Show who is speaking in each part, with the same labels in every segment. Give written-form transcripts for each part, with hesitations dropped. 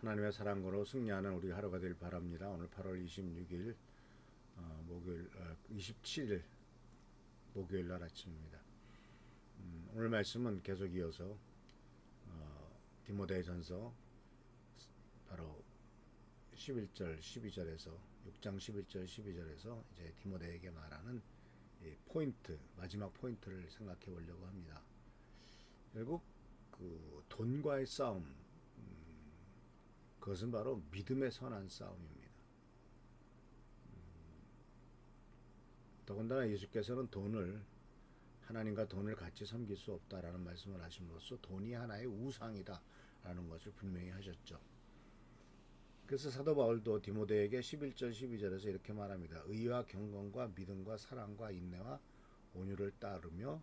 Speaker 1: 하나님의 사랑으로 승리하는 우리 하루가 되길 바랍니다. 오늘 8월 26일 목요일 27일 목요일 날 아침입니다. 오늘 말씀은 계속 이어서 디모데전서 바로 11절 12절에서 6장 11절 12절에서 이제 디모데에게 말하는 포인트, 마지막 포인트를 생각해 보려고 합니다. 결국 그 돈과의 싸움, 그것은 바로 믿음의 선한 싸움입니다. 더군다나 예수께서는 하나님과 돈을 같이 섬길 수 없다라는 말씀을 하심으로써 돈이 하나의 우상이다라는 것을 분명히 하셨죠. 그래서 사도 바울도 디모데에게 11절 12절에서 이렇게 말합니다. 의와 경건과 믿음과 사랑과 인내와 온유를 따르며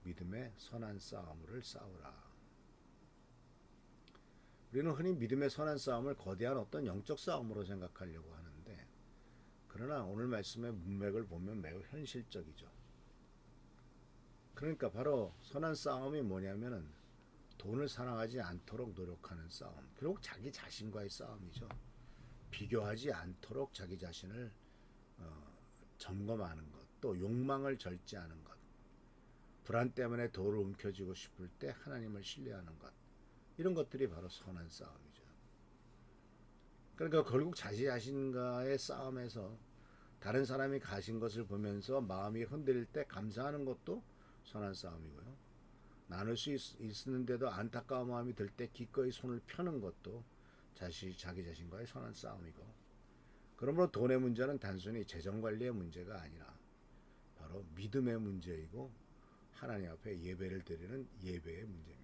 Speaker 1: 믿음의 선한 싸움을 싸우라. 우리는 흔히 믿음의 선한 싸움을 거대한 어떤 영적 싸움으로 생각하려고 하는데, 그러나 오늘 말씀의 문맥을 보면 매우 현실적이죠. 그러니까 바로 선한 싸움이 뭐냐면은 돈을 사랑하지 않도록 노력하는 싸움, 결국 자기 자신과의 싸움이죠. 비교하지 않도록 자기 자신을 점검하는 것, 또 욕망을 절제하는 것, 불안 때문에 도를 움켜쥐고 싶을 때 하나님을 신뢰하는 것, 이런 것들이 바로 선한 싸움이죠. 그러니까 결국 자기 자신과의 싸움에서 다른 사람이 가진 것을 보면서 마음이 흔들릴 때 감사하는 것도 선한 싸움이고요. 나눌 수 있는데도 안타까운 마음이 들 때 기꺼이 손을 펴는 것도 자기 자신과의 선한 싸움이고, 그러므로 돈의 문제는 단순히 재정관리의 문제가 아니라 바로 믿음의 문제이고 하나님 앞에 예배를 드리는 예배의 문제입니다.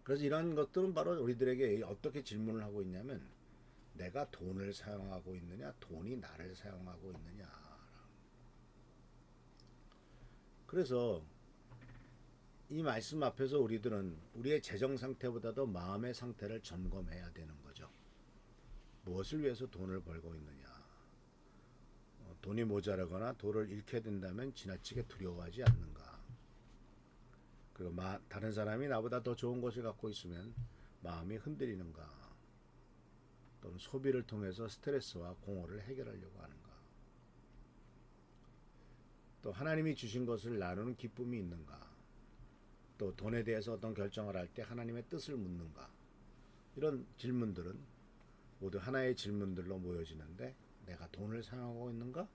Speaker 1: 그래서 이런 것들은 바로 우리들에게 어떻게 질문을 하고 있냐면, 내가 돈을 사용하고 있느냐, 돈이 나를 사용하고 있느냐. 그래서 이 말씀 앞에서 우리들은 우리의 재정 상태보다도 마음의 상태를 점검해야 되는 거죠. 무엇을 위해서 돈을 벌고 있느냐. 돈이 모자라거나 돈을 잃게 된다면 지나치게 두려워하지 않는가. 그리고 다른 사람이 나보다 더 좋은 것을 갖고 있으면 마음이 흔들리는가. 또는 소비를 통해서 스트레스와 공허를 해결하려고 하는가. 또 하나님이 주신 것을 나누는 기쁨이 있는가. 또 돈에 대해서 어떤 결정을 할 때 하나님의 뜻을 묻는가. 이런 질문들은 모두 하나의 질문들로 모여지는데, 내가 돈을 사용하고 있는가?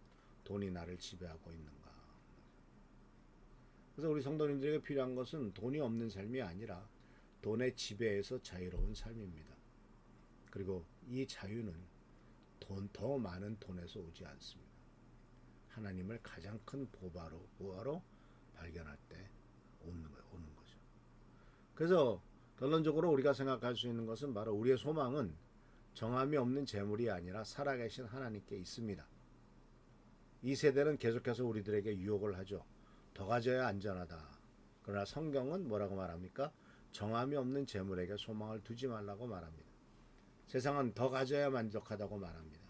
Speaker 1: 돈이 나를 지배하고 있는가? 그래서 우리 성도님들에게 필요한 것은 돈이 없는 삶이 아니라 돈의 지배에서 자유로운 삶입니다. 그리고 이 자유는 더 많은 돈에서 오지 않습니다. 하나님을 가장 큰 보화로 발견할 때 오는 거죠. 그래서 결론적으로 우리가 생각할 수 있는 것은 바로 우리의 소망은 정함이 없는 재물이 아니라 살아계신 하나님께 있습니다. 이 세대는 계속해서 우리들에게 유혹을 하죠. 더 가져야 안전하다. 그러나 성경은 뭐라고 말합니까? 정함이 없는 재물에게 소망을 두지 말라고 말합니다. 세상은 더 가져야 만족하다고 말합니다.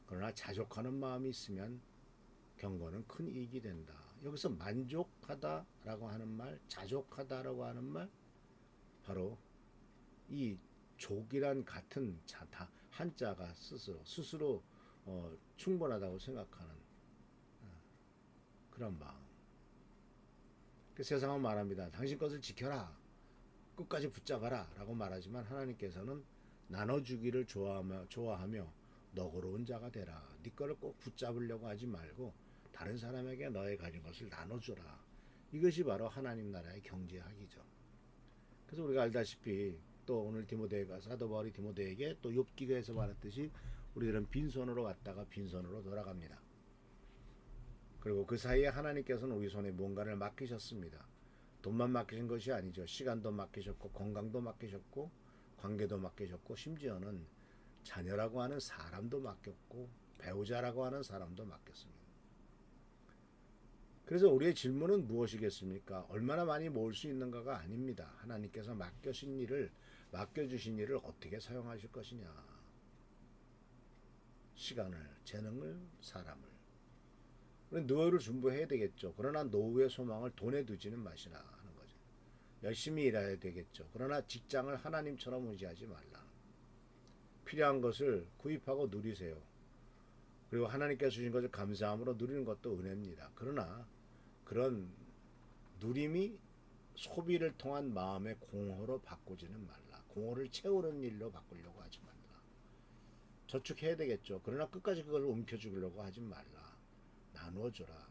Speaker 1: 그러나 자족하는 마음이 있으면 경건은 큰 이익이 된다. 여기서 만족하다라고 하는 말, 자족하다라고 하는 말, 바로 이 족이란 같은 한자가 스스로 충분하다고 생각하는 그런 마음. 그 세상은 말합니다. 당신 것을 지켜라. 끝까지 붙잡아라. 라고 말하지만 하나님께서는 나눠주기를 좋아하며 너그러운 자가 되라. 네 거를 꼭 붙잡으려고 하지 말고 다른 사람에게 너의 가진 것을 나눠주라. 이것이 바로 하나님 나라의 경제학이죠. 그래서 우리가 알다시피 또 오늘 사도 바울이 디모데에게 또 욥기서에서 말했듯이 우리들은 빈손으로 왔다가 빈손으로 돌아갑니다. 그리고 그 사이에 하나님께서는 우리 손에 뭔가를 맡기셨습니다. 돈만 맡기신 것이 아니죠. 시간도 맡기셨고 건강도 맡기셨고 관계도 맡기셨고 심지어는 자녀라고 하는 사람도 맡겼고 배우자라고 하는 사람도 맡겼습니다. 그래서 우리의 질문은 무엇이겠습니까? 얼마나 많이 모을 수 있는가가 아닙니다. 하나님께서 맡겨주신 일을 어떻게 사용하실 것이냐. 시간을, 재능을, 사람을. 노후를 준비해야 되겠죠. 그러나 노후의 소망을 돈에 두지는 마시라 하는 거죠. 열심히 일해야 되겠죠. 그러나 직장을 하나님처럼 의지하지 말라. 필요한 것을 구입하고 누리세요. 그리고 하나님께서 주신 것을 감사함으로 누리는 것도 은혜입니다. 그러나 그런 누림이 소비를 통한 마음의 공허로 바꾸지는 말라. 공허를 채우는 일로 바꾸려고 하지 말라. 저축해야 되겠죠. 그러나 끝까지 그걸 움켜쥐려고 하지 말라. 나누어줘라.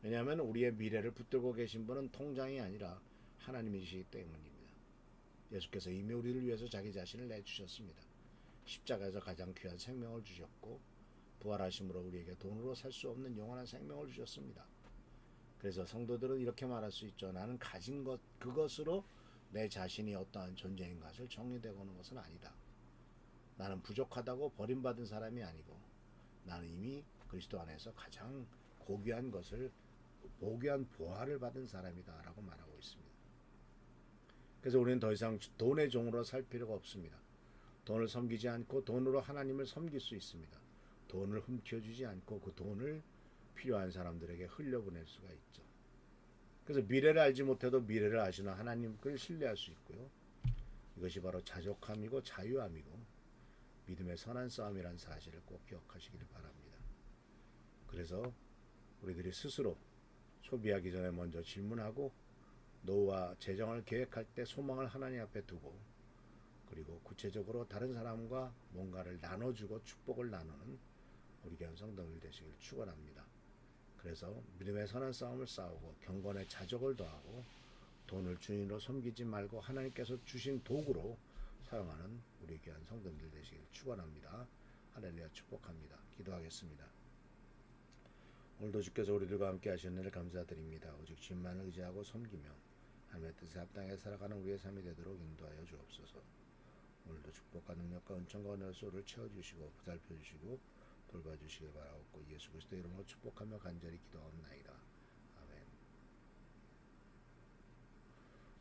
Speaker 1: 왜냐하면 우리의 미래를 붙들고 계신 분은 통장이 아니라 하나님이시기 때문입니다. 예수께서 이미 우리를 위해서 자기 자신을 내주셨습니다. 십자가에서 가장 귀한 생명을 주셨고 부활하심으로 우리에게 돈으로 살 수 없는 영원한 생명을 주셨습니다. 그래서 성도들은 이렇게 말할 수 있죠. 나는 가진 것 그것으로 내 자신이 어떠한 존재인 것을 정의되고 오는 것은 아니다. 나는 부족하다고 버림받은 사람이 아니고 나는 이미 그리스도 안에서 가장 고귀한 것을 고귀한 보화를 받은 사람이다 라고 말하고 있습니다. 그래서 우리는 더 이상 돈의 종으로 살 필요가 없습니다. 돈을 섬기지 않고 돈으로 하나님을 섬길 수 있습니다. 돈을 훔쳐주지 않고 그 돈을 필요한 사람들에게 흘려보낼 수가 있죠. 그래서 미래를 알지 못해도 미래를 아시는 하나님을 신뢰할 수 있고요. 이것이 바로 자족함이고 자유함이고 믿음의 선한 싸움이라는 사실을 꼭 기억하시기를 바랍니다. 그래서 우리들이 스스로 소비하기 전에 먼저 질문하고 노후와 재정을 계획할 때 소망을 하나님 앞에 두고 그리고 구체적으로 다른 사람과 뭔가를 나눠주고 축복을 나누는 우리 교회 성도들 되시길 축원합니다. 그래서 믿음의 선한 싸움을 싸우고 경건의 자족을 더하고 돈을 주인으로 섬기지 말고 하나님께서 주신 도구로 사용하는 우리 귀한 성도들 되시길 축원합니다. 할렐루야 축복합니다. 기도하겠습니다. 오늘도 주께서 우리들과 함께 하신 은혜를 감사드립니다. 오직 주님만을 의지하고 섬기며 하나님의 뜻에 합당하게 살아가는 우리의 삶이 되도록 인도하여 주옵소서. 오늘도 축복과 능력과 은총과 은혜로 소를 채워주시고 보살펴주시고 돌봐주시길 바라옵고 예수 그리스도의 이름으로 축복하며 간절히 기도하옵나이다. 아멘.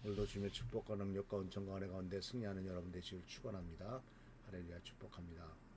Speaker 1: 오늘도 주님의 축복과 능력과 은총과 은혜 가운데 승리하는 여러분 되시길 축원합니다. 할렐루야 축복합니다.